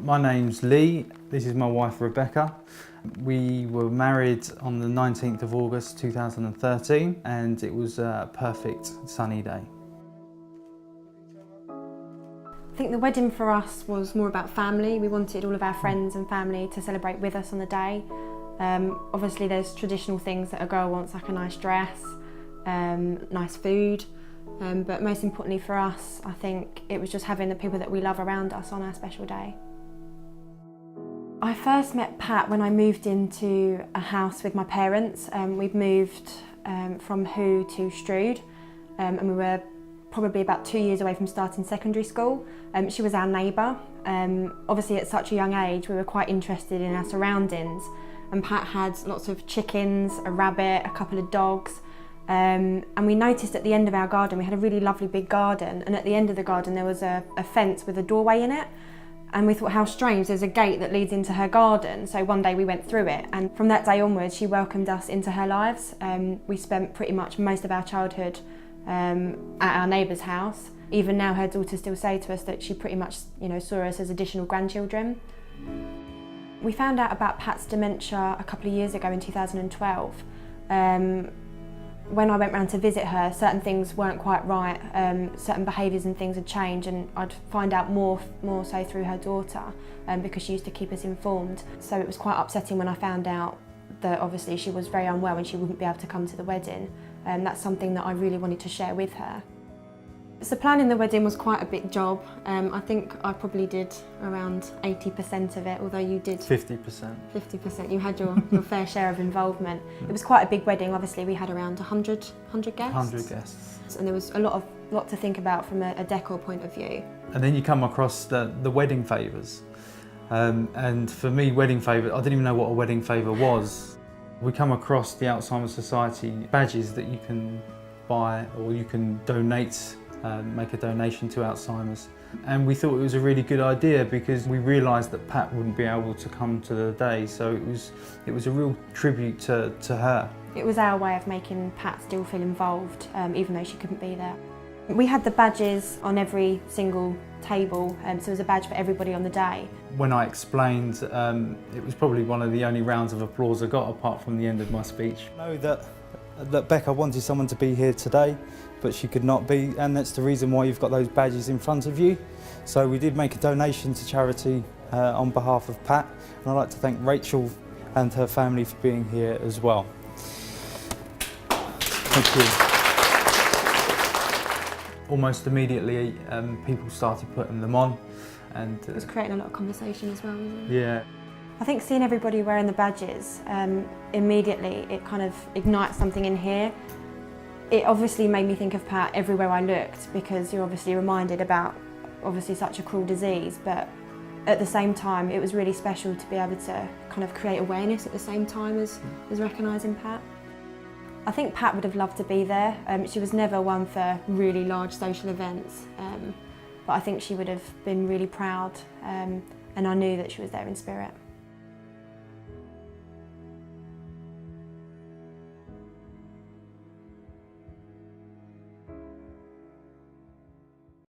My name's Leigh, this is my wife Rebecca. We were married on the 19th of August 2013 and it was a perfect sunny day. I think the wedding for us was more about family. We wanted all of our friends and family to celebrate with us on the day. Obviously there's traditional things that a girl wants, like a nice dress, nice food, but most importantly for us, I think it was just having the people that we love around us on our special day. I first met Pat when I moved into a house with my parents. We'd moved from Hoo to Strood, and we were probably about 2 years away from starting secondary school. She was our neighbour. Obviously at such a young age we were quite interested in our surroundings, and Pat had lots of chickens, a rabbit, a couple of dogs, and we noticed at the end of our garden, we had a really lovely big garden, and at the end of the garden there was a fence with a doorway in it. And we thought, how strange, there's a gate that leads into her garden. So one day we went through it, and from that day onwards she welcomed us into her lives. We spent pretty much most of our childhood at our neighbour's house. Even now her daughters still say to us that she pretty much saw us as additional grandchildren. We found out about Pat's dementia a couple of years ago in 2012. When I went round to visit her, certain things weren't quite right, certain behaviours and things had changed, and I'd find out more so through her daughter, because she used to keep us informed. So it was quite upsetting when I found out that obviously she was very unwell and she wouldn't be able to come to the wedding. That's something that I really wanted to share with her. So planning the wedding was quite a big job. I think I probably did around 80% of it, although you did 50%. 50%. You had your fair share of involvement. It was quite a big wedding. Obviously we had around 100 guests. 100 guests. And there was a lot to think about from a decor point of view. And then you come across the wedding favours. And for me, wedding favour, I didn't even know what a wedding favour was. We come across the Alzheimer Society badges that you can buy, or you can donate, make a donation to Alzheimer's. And we thought it was a really good idea because we realised that Pat wouldn't be able to come to the day, so it was a real tribute to her. It was our way of making Pat still feel involved, even though she couldn't be there. We had the badges on every single table, so there was a badge for everybody on the day. When I explained, it was probably one of the only rounds of applause I got, apart from the end of my speech. I know that Becca wanted someone to be here today, but she could not be, and that's the reason why you've got those badges in front of you. So we did make a donation to charity on behalf of Pat, and I'd like to thank Rachel and her family for being here as well. Thank you. Almost immediately people started putting them on, and it was creating a lot of conversation as well, wasn't it? Yeah. I think seeing everybody wearing the badges, immediately it kind of ignites something in here. It obviously made me think of Pat everywhere I looked, because you're obviously reminded about such a cruel disease, but at the same time it was really special to be able to kind of create awareness at the same time as recognising Pat. I think Pat would have loved to be there. She was never one for really large social events, but I think she would have been really proud, and I knew that she was there in spirit.